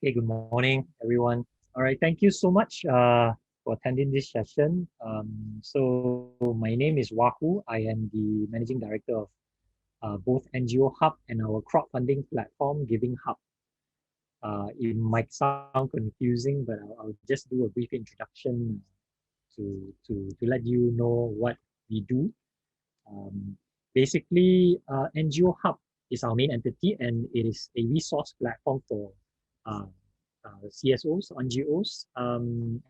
Okay, good morning, everyone. All right, thank you so much for attending this session. So my name is Wahu. I am the Managing Director of both NGO Hub and our crowdfunding platform, Giving Hub. It might sound confusing, but I'll just do a brief introduction to let you know what we do. Basically, NGO Hub is our main entity, and it is a resource platform for uh, CSOs, NGOs, and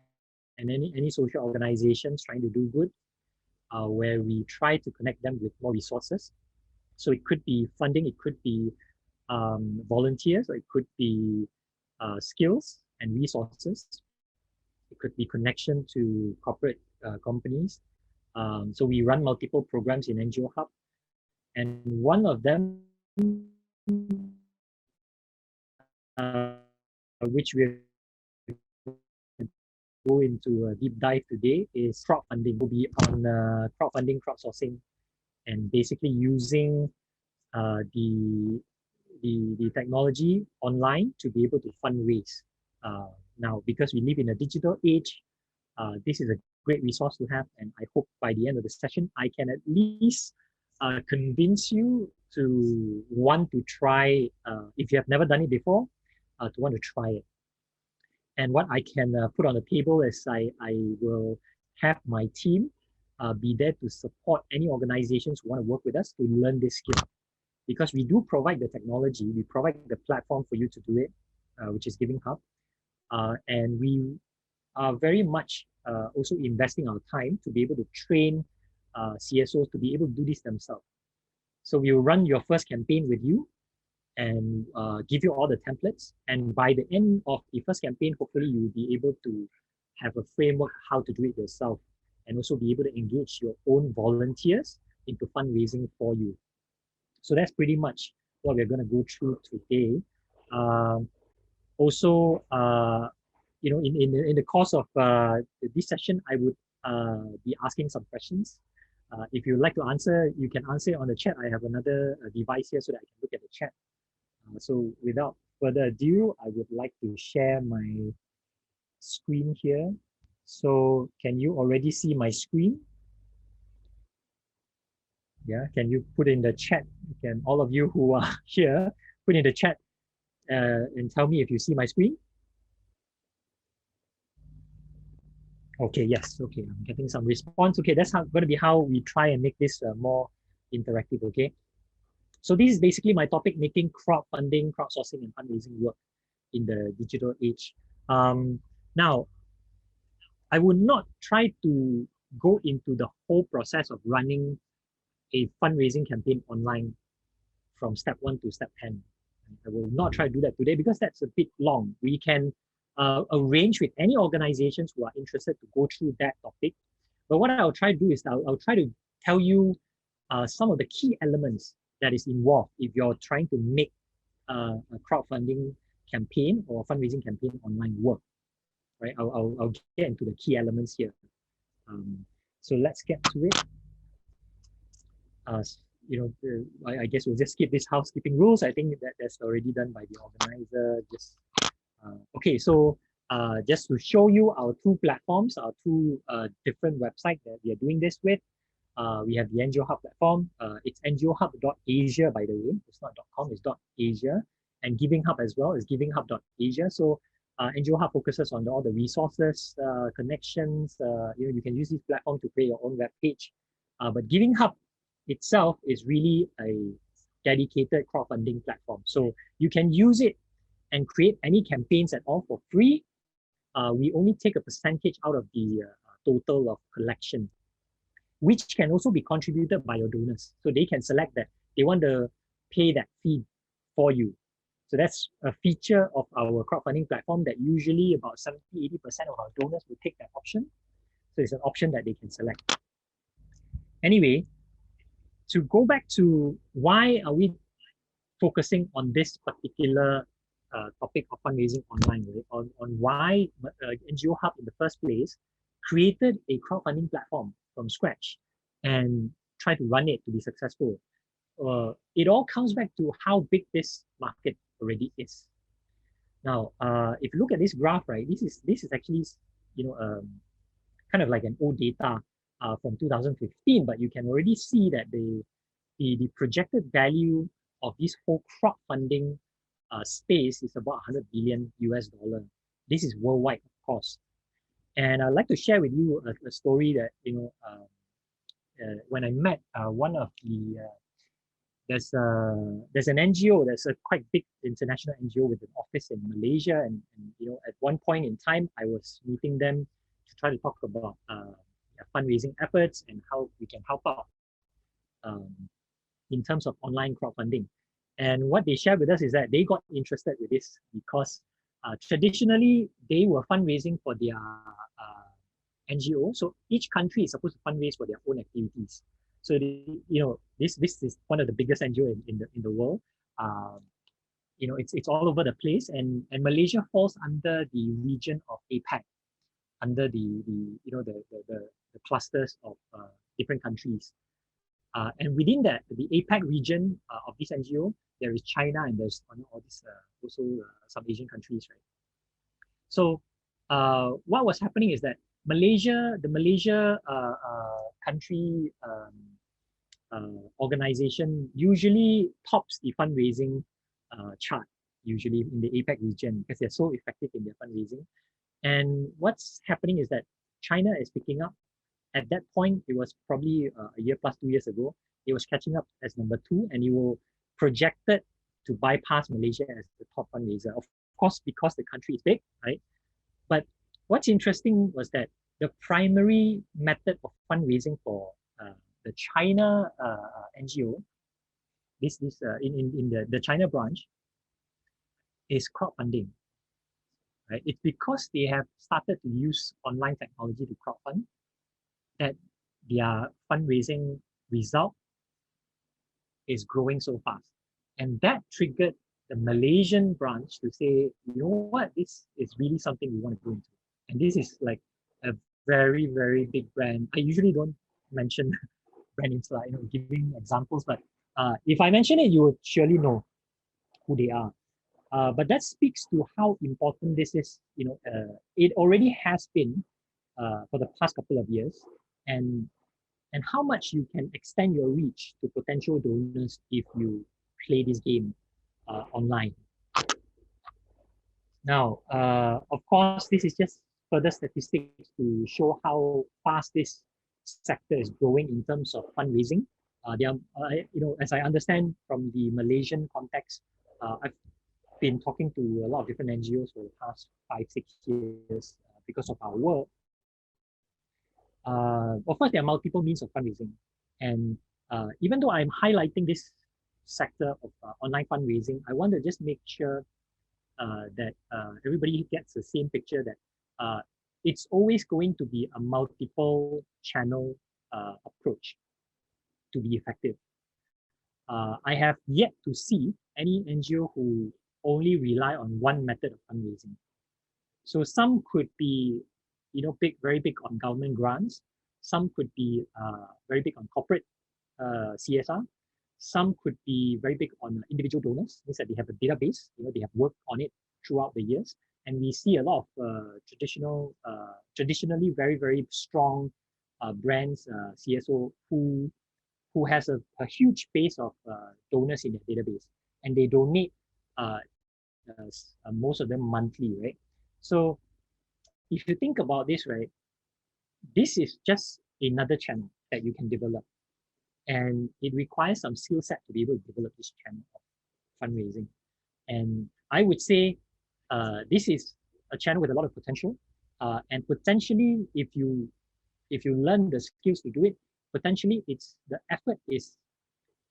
any social organizations trying to do good, where we try to connect them with more resources. So it could be funding, it could be volunteers, or it could be skills and resources. It could be connection to corporate companies. So we run multiple programs in NGO Hub, and one of them, which we go into a deep dive today, is crowdfunding. We'll be on crowdfunding, crowdsourcing, and basically using uh, the, the technology online to be able to fundraise. Now, because we live in a digital age, this is a great resource to have, and I hope by the end of the session, I can at least convince you to want to try, if you have never done it before, to want to try it. And what I can put on the table is I will have my team be there to support any organizations who want to work with us to learn this skill. Because we do provide the technology, we provide the platform for you to do it, which is Giving Hub. And we are very much also investing our time to be able to train CSOs to be able to do this themselves. So we will run your first campaign with you and give you all the templates. And by the end of the first campaign, hopefully you will be able to have a framework how to do it yourself, and also be able to engage your own volunteers into fundraising for you. So that's pretty much what we're going to go through today. Also, in the course of this session, I would be asking some questions. If you'd like to answer, you can answer on the chat. I have another device here so that I can look at the chat. So without further ado, I would like to share my screen here. So can you already see my screen? Yeah, can you put in the chat? Can all of you who are here put in the chat and tell me if you see my screen? Okay, yes, okay, I'm getting some response. Okay, that's going to be how we try and make this more interactive, okay? So this is basically my topic, making crowdfunding, crowdsourcing, and fundraising work in the digital age. Now, I would not try to go into the whole process of running a fundraising campaign online from step 1 to step 10. I will not try to do that today because that's a bit long. We can arrange with any organizations who are interested to go through that topic. But what I'll try to do is I'll try to tell you some of the key elements that is involved if you're trying to make a crowdfunding campaign or fundraising campaign online work. Right? I'll get into the key elements here. So let's get to it. I guess we'll just skip this housekeeping rules. I think that's already done by the organizer. Okay, so just to show you our two platforms, our two different websites that we are doing this with. We have the NGO Hub platform. It's ngohub.asia, by the way. It's not .com, it's .asia. And Giving Hub as well is givinghub.asia. So NGO Hub focuses on all the resources, connections. You can use this platform to create your own web page. But Giving Hub itself is really a dedicated crowdfunding platform. So you can use it and create any campaigns at all for free. We only take a percentage out of the total of collection, which can also be contributed by your donors. So they can select that they want to pay that fee for you. So that's a feature of our crowdfunding platform that usually about 70–80% of our donors will take that option. So it's an option that they can select. Anyway, to go back to why are we focusing on this particular topic of fundraising online, right? On why NGO Hub in the first place created a crowdfunding platform from scratch and try to run it to be successful. It all comes back to how big this market already is. Now, if you look at this graph, right, this is actually, kind of like an old data from 2015, but you can already see that the projected value of this whole crowdfunding space is about 100 billion US dollar. This is worldwide, of course. And I'd like to share with you a story that, when I met one of there's an NGO, there's a quite big international NGO with an office in Malaysia, and at one point in time I was meeting them to try to talk about fundraising efforts and how we can help out um, in terms of online crowdfunding. And what they shared with us is that they got interested with this because traditionally they were fundraising for their NGO. So each country is supposed to fundraise for their own activities. So this is one of the biggest NGO in the world. Um, it's all over the place, and Malaysia falls under the region of APAC, under the clusters of different countries. And within that, the APAC region of this NGO, there is China and there's all these also some Asian countries, right? So what was happening is that the Malaysia country organization usually tops the fundraising chart, usually in the APAC region, because they're so effective in their fundraising. And what's happening is that China is picking up. At that point, it was probably a year plus 2 years ago, it was catching up as number two, and it will projected to bypass Malaysia as the top fundraiser. Of course, because the country is big, right? But what's interesting was that the primary method of fundraising for the China NGO, this in the China branch, is crowdfunding. Right? It's because they have started to use online technology to crowdfund that their fundraising result is growing so fast. And that triggered the Malaysian branch to say, you know what, this is really something we want to go into. And this is like a very, very big brand. I usually don't mention brand names, like, giving examples, but if I mention it, you would surely know who they are. But that speaks to how important this is. It already has been for the past couple of years, and how much you can extend your reach to potential donors if you play this game online. Now, of course, this is just further statistics to show how fast this sector is growing in terms of fundraising. There are, as I understand from the Malaysian context, I've been talking to a lot of different NGOs for the past 5-6 years because of our work. Of course, there are multiple means of fundraising. And even though I'm highlighting this sector of online fundraising, I want to just make sure that everybody gets the same picture that it's always going to be a multiple channel approach to be effective. I have yet to see any NGO who only rely on one method of fundraising. So some could be, very big on government grants. Some could be very big on corporate CSR. Some could be very big on individual donors, means that they have a database, they have worked on it throughout the years. And we see a lot of traditionally very, very strong brands, CSO, who has a huge base of donors in their database. And they donate most of them monthly, right? So if you think about this, right, this is just another channel that you can develop. And it requires some skill set to be able to develop this channel of fundraising. And I would say this is a channel with a lot of potential. And potentially, if you learn the skills to do it, potentially the effort is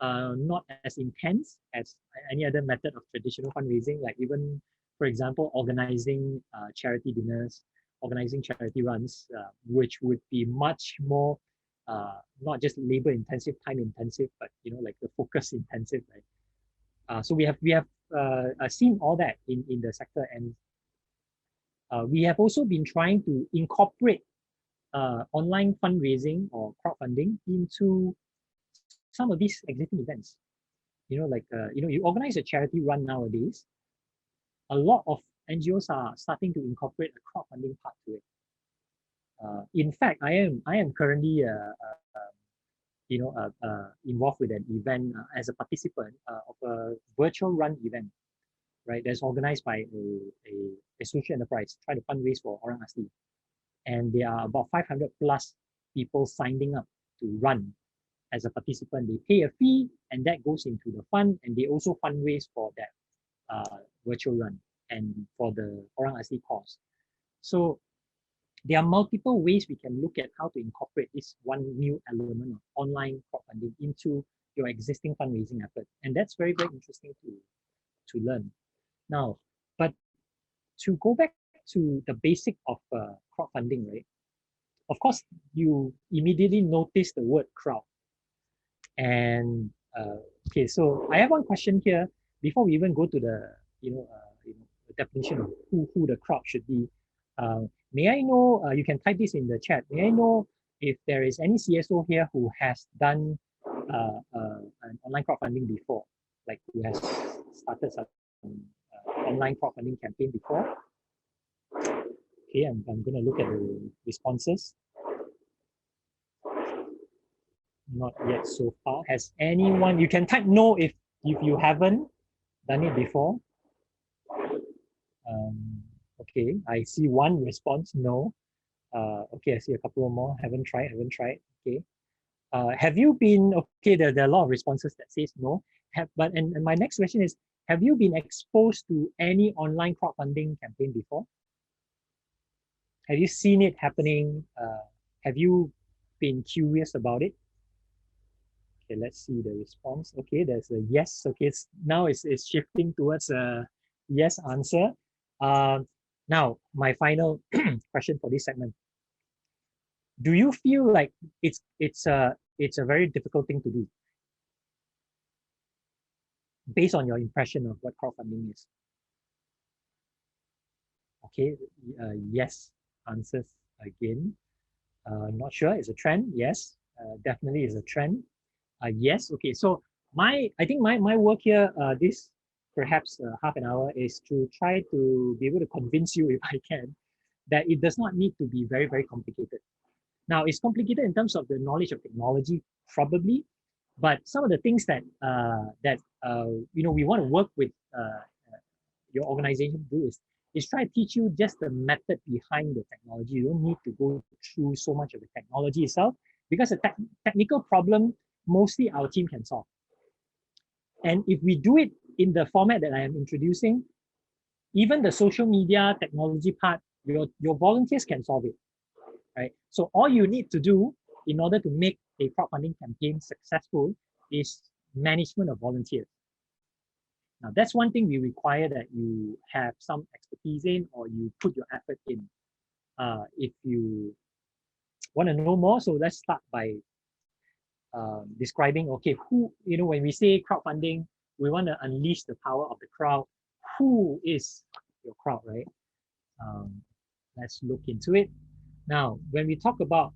not as intense as any other method of traditional fundraising, like even, for example, organizing charity dinners, organizing charity runs, which would be much more not just labor intensive, time intensive, but like the focus intensive, right? So we have seen all that in the sector, and we have also been trying to incorporate online fundraising or crowdfunding into some of these existing events. You organize a charity run nowadays. A lot of NGOs are starting to incorporate a crowdfunding part to it. In fact, I am currently involved with an event as a participant of a virtual run event, right? That's organized by a social enterprise trying to fundraise for Orang Asli, and there are about 500 plus people signing up to run as a participant. They pay a fee, and that goes into the fund, and they also fundraise for that virtual run and for the Orang Asli cause. So there are multiple ways we can look at how to incorporate this one new element of online crowdfunding into your existing fundraising effort. And that's very, very interesting to learn. Now, but to go back to the basic of crowdfunding, right? Of course, you immediately notice the word crowd. And okay, so I have one question here before we even go to the the definition of who the crowd should be. May I know, you can type this in the chat, may I know if there is any CSO here who has done an online crowdfunding before, like who has started some online crowdfunding campaign before? Okay, I'm going to look at the responses. Not yet so far. Has anyone, you can type no if you haven't done it before. Okay, I see one response, no. Okay, I see a couple more, haven't tried. Okay. Have you been, okay, there are a lot of responses that says no. And my next question is, have you been exposed to any online crowdfunding campaign before? Have you seen it happening? Have you been curious about it? Okay, let's see the response. Okay, there's a yes. Okay, now it's shifting towards a yes answer. Now, my final question for this segment. Do you feel like it's a very difficult thing to do based on your impression of what crowdfunding is? Okay, yes answers again. Not sure, it's a trend. Yes, definitely is a trend. Yes, okay, so I think my work here, this perhaps half an hour, is to try to be able to convince you, if I can, that it does not need to be very, very complicated. Now, it's complicated in terms of the knowledge of technology, probably, but some of the things that we want to work with your organization to do is try to teach you just the method behind the technology. You don't need to go through so much of the technology itself, because a technical problem, mostly our team can solve. And if we do it in the format that I am introducing, even the social media technology part, your volunteers can solve it, right? So all you need to do in order to make a crowdfunding campaign successful is management of volunteers. Now, that's one thing we require that you have some expertise in, or you put your effort in. If you want to know more, so let's start by describing, okay, who, when we say crowdfunding, we want to unleash the power of the crowd. Who is your crowd, right? Let's look into it. Now, when we talk about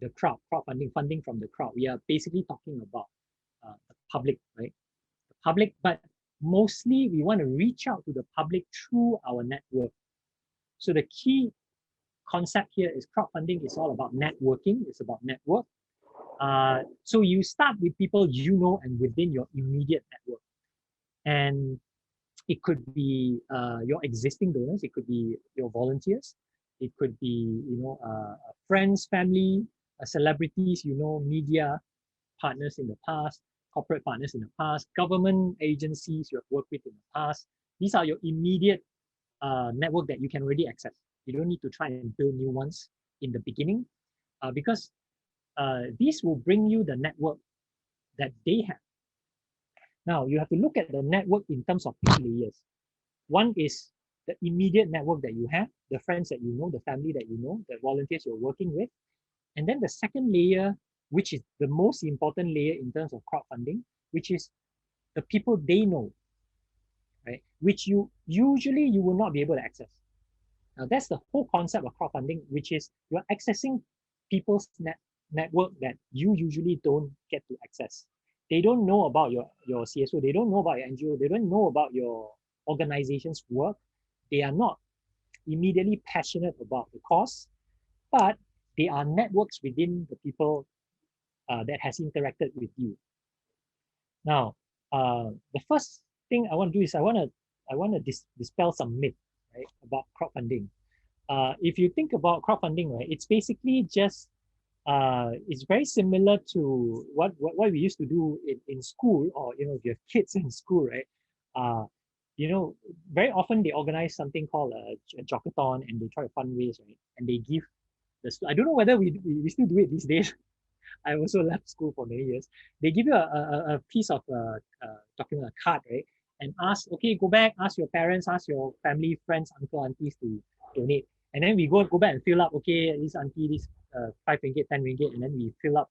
the crowd, crowdfunding, funding from the crowd, we are basically talking about the public, right? The public, but mostly we want to reach out to the public through our network. So the key concept here is crowdfunding is all about networking. It's about network. So you start with people you know and within your immediate network. And it could be your existing donors. It could be your volunteers. It could be, friends, family, celebrities, media partners in the past, corporate partners in the past, government agencies you have worked with in the past. These are your immediate network that you can already access. You don't need to try and build new ones in the beginning, because this will bring you the network that they have. Now, you have to look at the network in terms of 3 layers. One is the immediate network that you have, the friends that you know, the family that you know, the volunteers you're working with. And then the second layer, which is the most important layer in terms of crowdfunding, which is the people they know, right? Which you will not be able to access. Now, that's the whole concept of crowdfunding, which is you're accessing people's network that you usually don't get to access. They don't know about your CSO, they don't know about your NGO, they don't know about your organization's work. they are not immediately passionate about the cause, but they are networks within the people that has interacted with you. Now, the first thing I want to do is I want to dispel some myth, right, about crowdfunding. If you think about crowdfunding, right, it's basically just it's very similar to what we used to do in school, or if you have kids in school, right? Uh, very often they organize something called a jockathon, and they try to fundraise, right? And they give I don't know whether we still do it these days. I also left school for many years. They give you a piece of document, a card, right? And ask, okay, go back, ask your parents, ask your family, friends, uncle, aunties to donate. And then we go back and fill up, okay, this auntie, this 5 ringgit, 10 ringgit, and then we fill up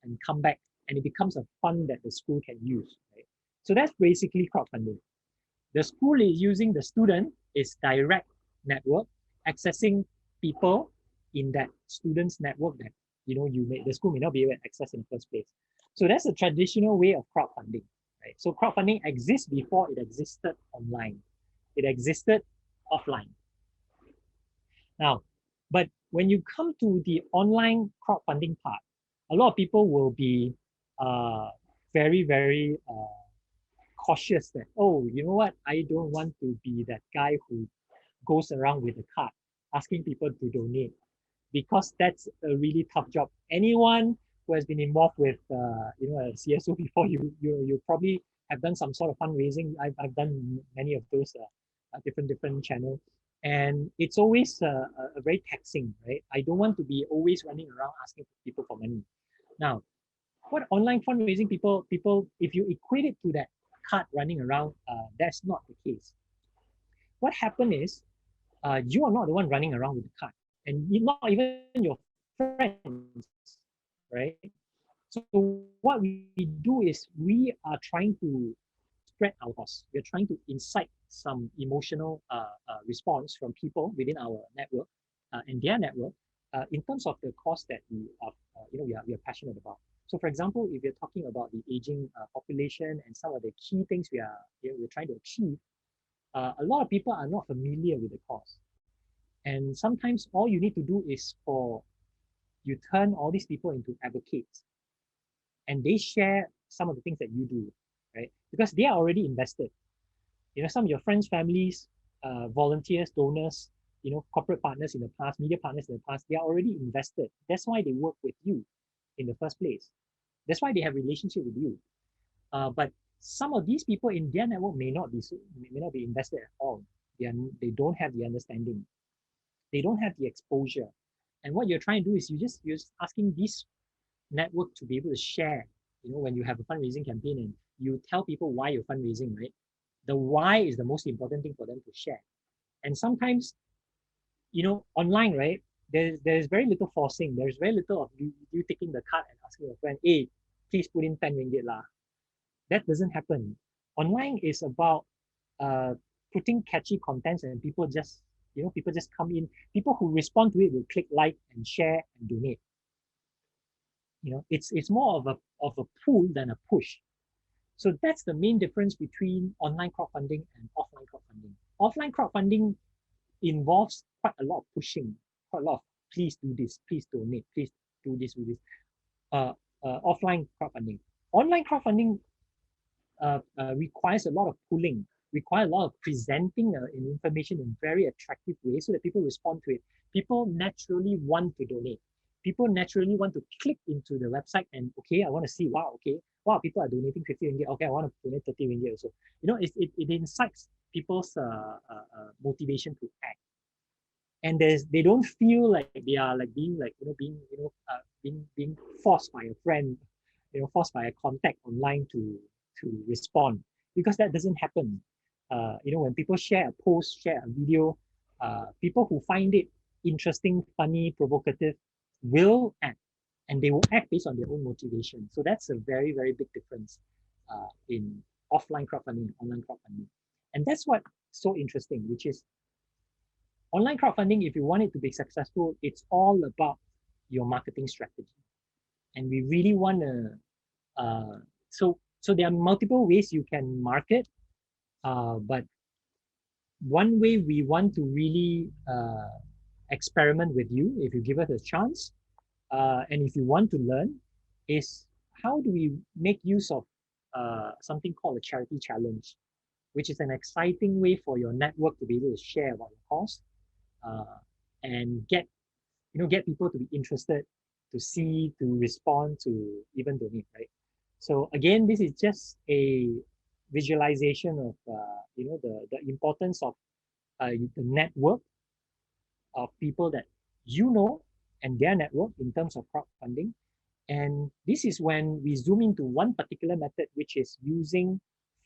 and come back. And it becomes a fund that the school can use, right? So that's basically crowdfunding. The school is using the student is direct network, accessing people in that student's network that the school may not be able to access in the first place. So that's a traditional way of crowdfunding, right? So crowdfunding exists before it existed online. It existed offline. Now, but when you come to the online crowdfunding part, a lot of people will be very, very cautious that, oh, you know what, I don't want to be that guy who goes around with a card asking people to donate, because that's a really tough job. Anyone who has been involved with a CSO before, you probably have done some sort of fundraising. I've done many of those different channels, and it's always a very taxing, right? I don't want to be always running around asking people for money. Now, what online fundraising people, if you equate it to that card running around, that's not the case. What happened is, you are not the one running around with the card, and not even your friends, right? So what we do is we are trying to spread our costs. We're trying to incite some emotional response from people within our network and their network in terms of the cost that we are passionate about. So, for example, if you're talking about the aging population and some of the key things we're trying to achieve, a lot of people are not familiar with the cause. And sometimes all you need to do is for you turn all these people into advocates, and they share some of the things that you do, right? Because they are already invested. Some of your friends, families, volunteers, donors, corporate partners in the past, media partners in the past, they are already invested. That's why they work with you in the first place. That's why they have relationship with you. But some of these people in their network may not be invested at all. They don't have the understanding. They don't have the exposure. And what you're trying to do is you're just asking this network to be able to share. When you have a fundraising campaign and you tell people why you're fundraising, right? The why is the most important thing for them to share. And sometimes, online, right? There's very little forcing. There's very little of you taking the card and asking your friend, hey, please put in 10 ringgit lah. That doesn't happen. Online is about putting catchy contents, and people just come in. People who respond to it will click like and share and donate. It's more of a pull than a push. So that's the main difference between online crowdfunding and offline crowdfunding. Offline crowdfunding involves quite a lot of pushing, quite a lot of please do this, please donate, please do this, do this. Offline crowdfunding. Online crowdfunding requires a lot of pulling, requires a lot of presenting information in very attractive ways so that people respond to it. People naturally want to donate. People naturally want to click into the website and, okay, I want to see, wow, okay, wow, people are donating 50 ringgit. Okay, I want to donate 30 ringgit also. It incites people's motivation to act. And they don't feel like they are like being forced by a friend, forced by a contact online to respond, because that doesn't happen. When people share a post, share a video, people who find it interesting, funny, provocative will act, and they will act based on their own motivation. So that's a very, very big difference in offline crowdfunding and online crowdfunding. And that's what's so interesting, which is online crowdfunding, if you want it to be successful, it's all about your marketing strategy. And we really want to, so there are multiple ways you can market, but one way we want to really experiment with you, if you give us a chance, and if you want to learn, is how do we make use of something called a charity challenge, which is an exciting way for your network to be able to share about your cause, uh, and get people to be interested, to see, to respond, to even donate, right? So again, this is just a visualization of the importance of the network of people that you know and their network in terms of crowdfunding. And this is when we zoom into one particular method, which is using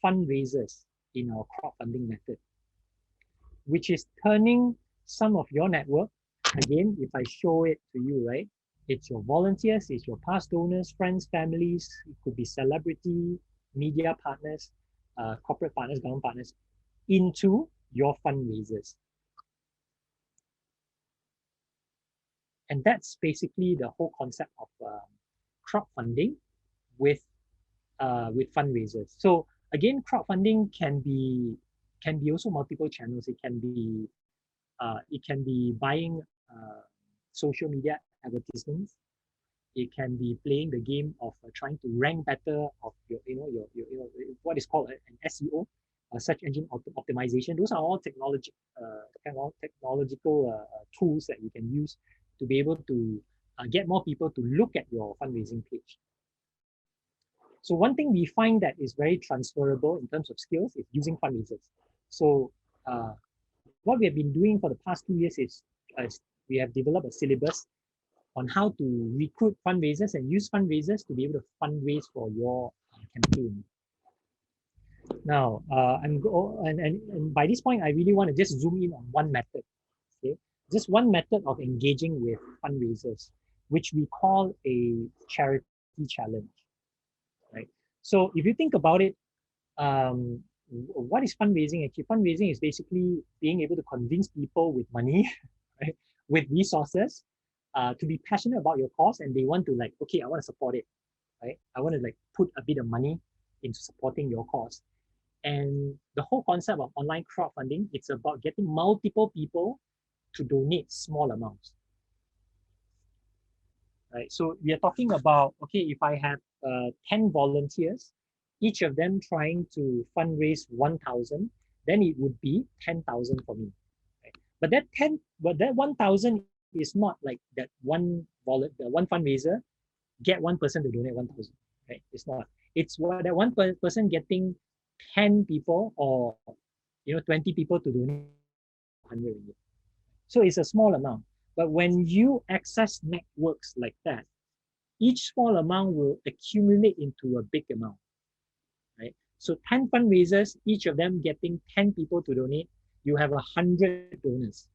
fundraisers in our crowdfunding method, which is turning some of your network. Again, if I show it to you, right, it's your volunteers, it's your past donors, friends, families, it could be celebrity, media partners, corporate partners, government partners, into your fundraisers. And that's basically the whole concept of crowdfunding with fundraisers. So again, crowdfunding can be also multiple channels. It can be buying social media advertisements. It can be playing the game of trying to rank better of your what is called an SEO, search engine optimization. Those are all technological tools that you can use to be able to get more people to look at your fundraising page. So one thing we find that is very transferable in terms of skills is using fundraisers. So what we have been doing for the past 2 years is we have developed a syllabus on how to recruit fundraisers and use fundraisers to be able to fundraise for your campaign. Now, and by this point, I really want to just zoom in on one method. Okay, just one method of engaging with fundraisers, which we call a charity challenge. Right. So if you think about it, what is fundraising? Actually, fundraising is basically being able to convince people with money, right, with resources, to be passionate about your cause, and they want to like, okay, I want to support it, right? I want to like put a bit of money into supporting your cause. And the whole concept of online crowdfunding, it's about getting multiple people to donate small amounts, right? So we are talking about, okay, if I have 10 volunteers, each of them trying to fundraise 1,000, then it would be 10,000 for me. Right? But that 1,000 is not like that the one fundraiser get one person to donate 1,000, right? It's not. It's what that one person getting 10 people or 20 people to donate 100 ringgit. So it's a small amount. But when you access networks like that, each small amount will accumulate into a big amount, right? So 10 fundraisers, each of them getting 10 people to donate, you have 100 donors,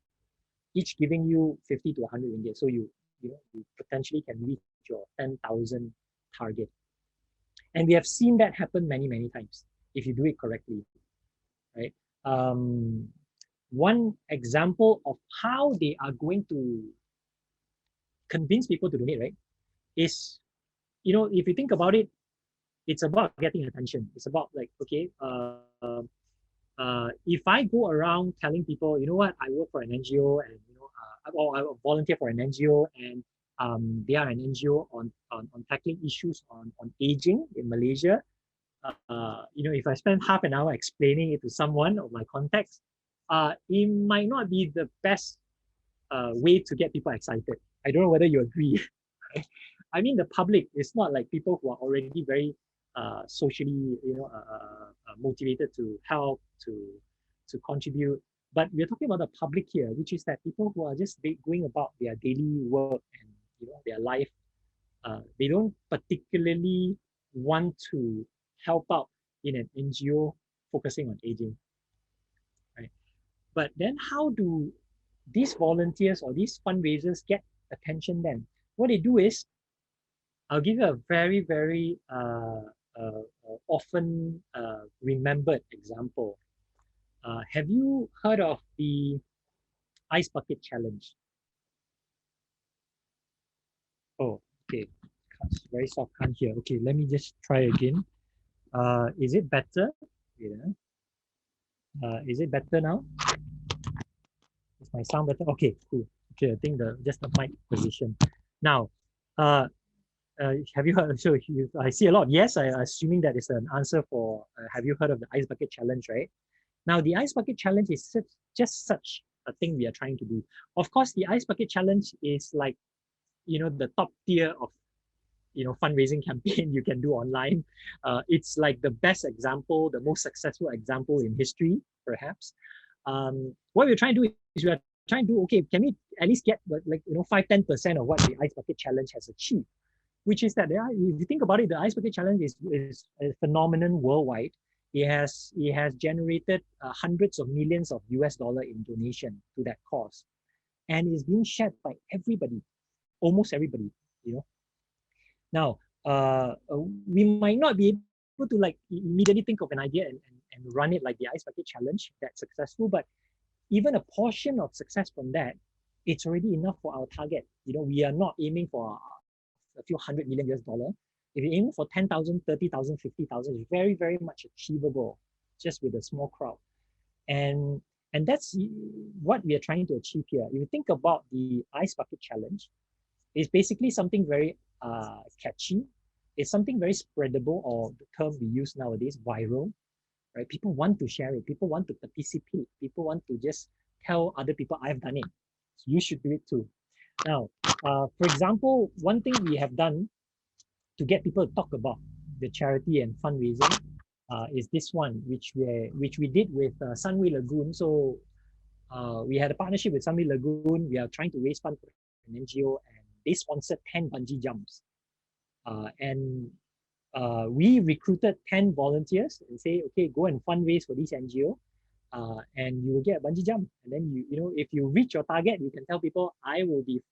each giving you 50 to 100 ringgit. So you potentially can reach your 10,000 target. And we have seen that happen many, many times if you do it correctly, right? One example of how they are going to convince people to donate, right, is, if you think about it, it's about getting attention. It's about like, okay, if I go around telling people, you know what, I work for an NGO, and or I volunteer for an NGO, and they are an NGO on tackling issues on aging in Malaysia. If I spend half an hour explaining it to someone of my contacts, it might not be the best way to get people excited. I don't know whether you agree. I mean, the public is not like people who are already very socially, motivated to help, to contribute. But we're talking about the public here, which is that people who are just going about their daily work and their life. They don't particularly want to help out in an NGO focusing on aging, right? But then how do these volunteers or these fundraisers get attention then? What they do is, I'll give you a very, very often remembered example. Have you heard of the ice bucket challenge? Oh, okay. Very soft, can't hear. Okay, let me just try again. Is it better? Yeah. Is it better now? Is my sound better? Okay, cool. Okay, I think just the mic position. Now, uh, have you heard? So I see a lot. Yes, assuming that is an answer for. Have you heard of the ice bucket challenge? Right now, the ice bucket challenge is just such a thing we are trying to do. Of course, the ice bucket challenge is like the top tier of fundraising campaign you can do online. It's like the best example, the most successful example in history, perhaps. What we're trying to do is we're trying to do, okay, can we at least get like 5-10% of what the ice bucket challenge has achieved, which is that if you think about it, the ice bucket challenge is a phenomenon worldwide. It has generated hundreds of millions of US dollar in donation to that cause, and it's being shared by everybody, almost everybody. You know, now, we might not be able to like immediately think of an idea and run it like the ice bucket challenge that's successful, but even a portion of success from that, it's already enough for our target. We are not aiming for a few hundred million US dollar. If you're aiming for 10,000, 30,000, 50,000, it's very, very much achievable just with a small crowd. And and that's what we are trying to achieve here. If you think about the ice bucket challenge, it's basically something very catchy. It's something very spreadable, or the term we use nowadays, viral, right? People want to share it. People want to participate. People want to just tell other people, I've done it. So you should do it too. Now, for example, one thing we have done to get people to talk about the charity and fundraising is this one, which we did with Sunway Lagoon. So we had a partnership with Sunway Lagoon. We are trying to raise funds for an NGO, and they sponsored 10 bungee jumps. And we recruited 10 volunteers and say, okay, go and fundraise for this NGO, and you will get a bungee jump. And then if you reach your target, you can tell people, I will be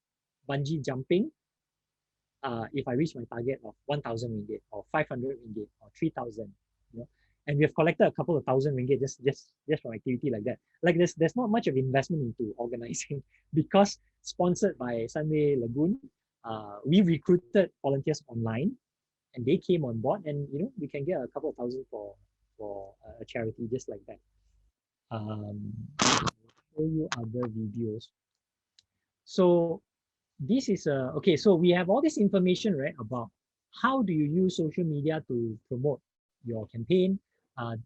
bungee jumping if I reach my target of 1,000 ringgit or 500 ringgit or 3,000. And we have collected a couple of thousand ringgit just from activity like that. Like there's not much of investment into organizing because sponsored by Sunway Lagoon, we recruited volunteers online, and they came on board, and we can get a couple of thousand for a charity just like that. I'll show you other videos. So this is okay. So we have all this information, right, about how do you use social media to promote your campaign.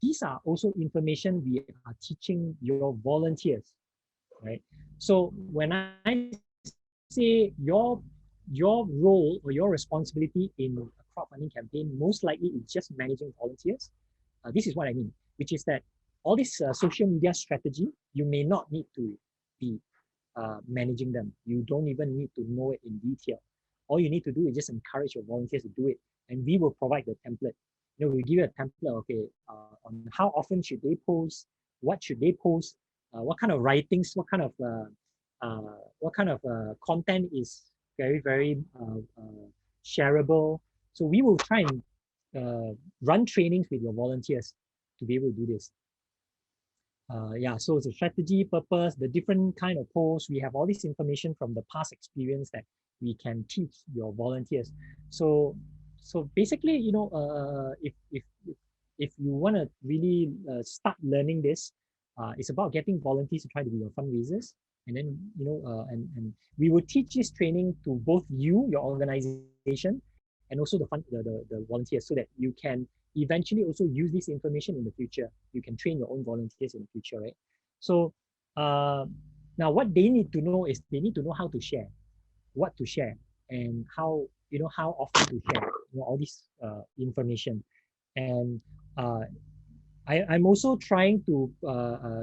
These are also information we are teaching your volunteers, right? So when I say your role or your responsibility in a crowdfunding campaign, most likely it's just managing volunteers. This is what I mean, which is that all this social media strategy, you may not need to be managing them. You don't even need to know it in detail. All you need to do is just encourage your volunteers to do it, and we will provide the template. We give you a template, okay, on how often should they post, what should they post, what kind of writings, what kind of content is very, very shareable. So we will try and run trainings with your volunteers to be able to do this. Yeah, so it's a strategy, purpose, the different kind of posts. We have all this information from the past experience that we can teach your volunteers. So basically, if you want to really start learning this, it's about getting volunteers to try to be your fundraisers, and then and we will teach this training to both you, your organization, and also the volunteers, so that you can eventually also use this information in the future. You can train your own volunteers in the future, right? So now what they need to know is they need to know how to share, what to share, and how often to share all this information. And I'm also trying to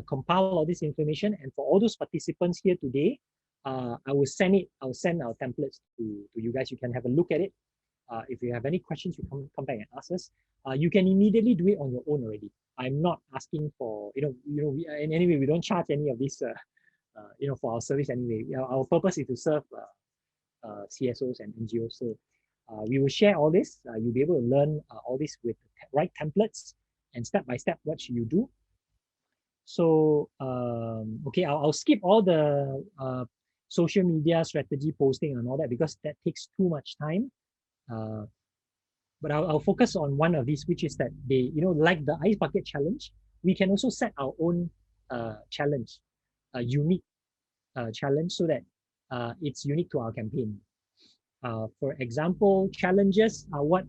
compile all this information, and for all those participants here today, I'll send our templates to you guys. You can have a look at it. If you have any questions, you come back and ask us. You can immediately do it on your own already. I'm not asking for, and anyway, we don't charge any of this, for our service anyway. Our purpose is to serve CSOs and NGOs. So we will share all this. You'll be able to learn all this with the right templates and step by step what should you do. So okay, I'll skip all the social media strategy posting and all that because that takes too much time. But I'll focus on one of these, which is that they, like the ice bucket challenge, we can also set our own challenge, a unique challenge, so that it's unique to our campaign. For example, challenges are what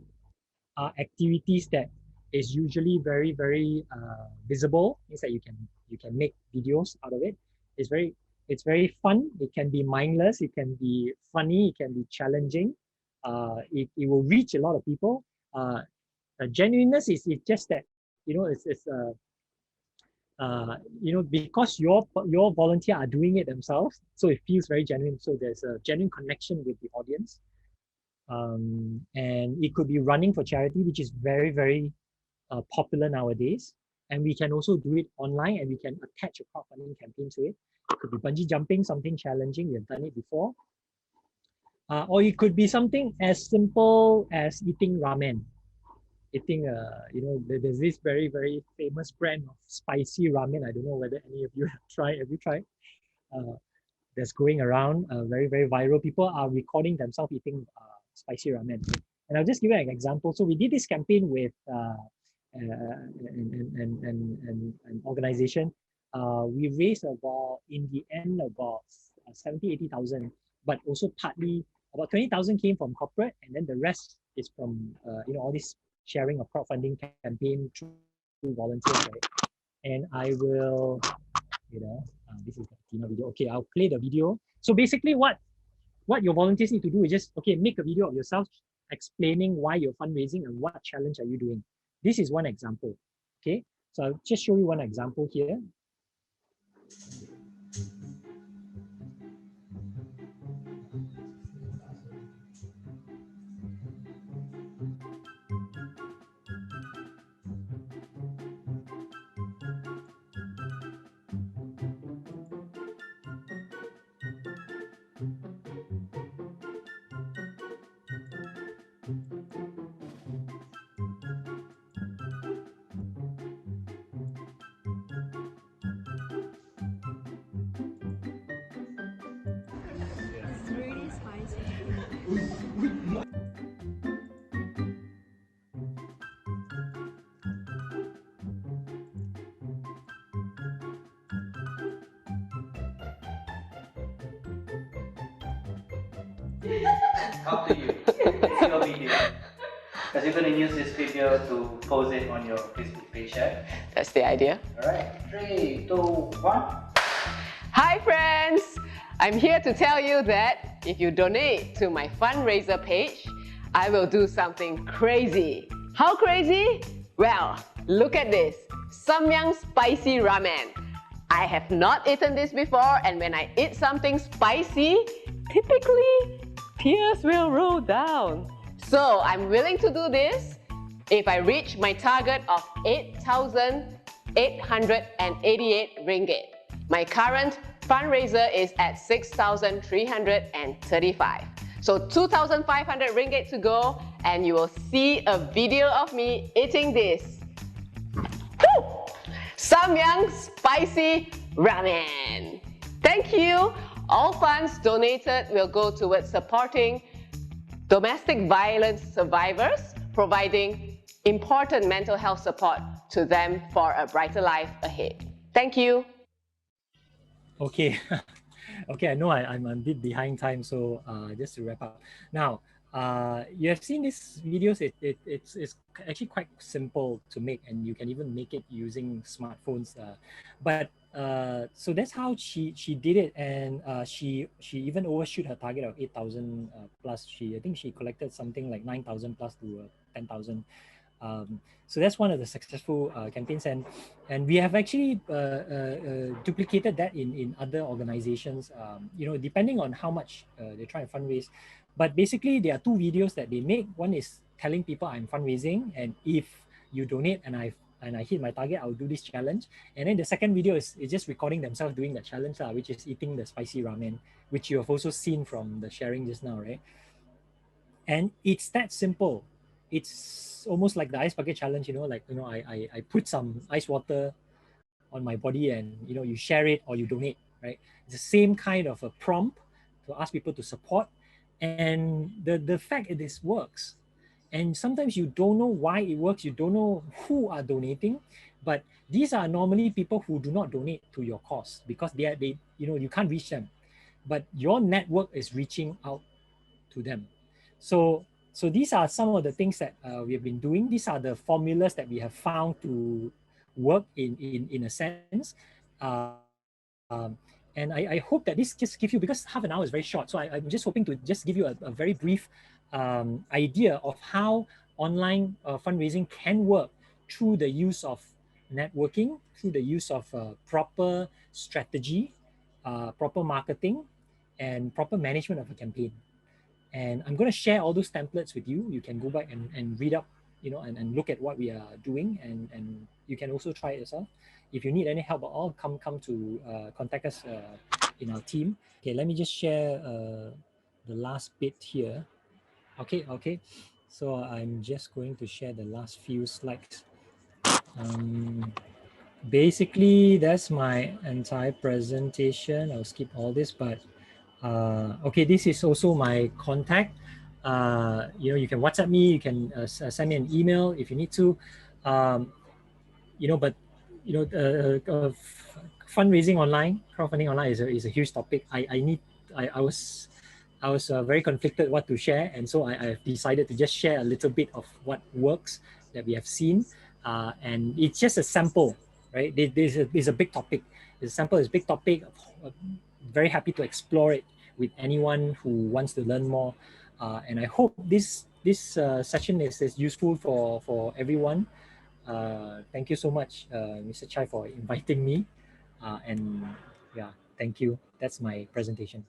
are activities that is usually very visible. Means that you can make videos out of it. It's very fun. It can be mindless. It can be funny. It can be challenging. It will reach a lot of people. Genuineness is just that, because your volunteer are doing it themselves, so it feels very genuine. So there's a genuine connection with the audience. And it could be running for charity, which is very popular nowadays. And we can also do it online, and we can attach a crowdfunding campaign to it. It could be bungee jumping, something challenging. We've done it before. Or it could be something as simple as eating ramen. There's this very famous brand of spicy ramen. I don't know whether any of you have tried. Have you tried? That's going around, very viral. People are recording themselves eating spicy ramen. And I'll just give you an example. So we did this campaign with an organization. We raised in the end, about 70,000, 80,000, but also partly about 20,000 came from corporate, and then the rest is from all this sharing of crowdfunding campaign through volunteers, right? And I will, this is the Tina video. Okay, I'll play the video. So basically what your volunteers need to do is just, make a video of yourself explaining why you're fundraising and what challenge are you doing. This is one example. Okay, so I'll just show you one example here. Up to you. It's your video. Because you're going to use this video to post it on your Facebook page, right? That's the idea. Alright, 3, 2, 1. Hi friends! I'm here to tell you that if you donate to my fundraiser page, I will do something crazy. How crazy? Well, look at this. Samyang spicy ramen. I have not eaten this before, and when I eat something spicy, typically tears will roll down. So I'm willing to do this if I reach my target of 8,888 ringgit. My current fundraiser is at 6,335. So 2,500 ringgit to go, and you will see a video of me eating this. Woo! Samyang spicy ramen. Thank you. All funds donated will go towards supporting domestic violence survivors, providing important mental health support to them for a brighter life ahead. Thank you. Okay. Okay, I know I'm a bit behind time, so just to wrap up. Now, you have seen these videos. It's actually quite simple to make, and you can even make it using smartphones. So that's how she did it, and she even overshoot her target of 8,000 plus. I think she collected something like 9,000 plus to 10,000. So that's one of the successful campaigns, and we have actually duplicated that in other organizations. Depending on how much they try and fundraise. But basically, there are two videos that they make. One is telling people I'm fundraising, and if you donate and I hit my target, I'll do this challenge. And then the second video is just recording themselves doing that challenge, which is eating the spicy ramen, which you have also seen from the sharing just now, right? And it's that simple. It's almost like the ice bucket challenge, I put some ice water on my body, and you share it or you donate, right? It's the same kind of a prompt to ask people to support. And the fact that this works, and sometimes you don't know why it works, you don't know who are donating, But these are normally people who do not donate to your cause because they you can't reach them. But your network is reaching out to them. So these are some of the things that we have been doing. These are the formulas that we have found to work in a sense. And I hope that this just give you, because half an hour is very short. So I'm just hoping to just give you a very brief idea of how online fundraising can work through the use of networking, through the use of proper strategy, proper marketing, and proper management of a campaign. And I'm going to share all those templates with you. You can go back and read up, and look at what we are doing, and you can also try it yourself. If you need any help at all, come to contact us in our team. Okay, let me just share the last bit here. Okay. So I'm just going to share the last few slides. Basically, that's my entire presentation. I'll skip all this, but okay, this is also my contact. You can WhatsApp me, you can send me an email if you need to. But fundraising online, crowdfunding online is a huge topic. I was very conflicted what to share, and so I've decided to just share a little bit of what works that we have seen, and it's just a sample, right? There's a big topic. The sample is a big topic. Very happy to explore it with anyone who wants to learn more, and I hope this session is useful for everyone. Thank you so much, Mr. Chai, for inviting me, and yeah, thank you. That's my presentation.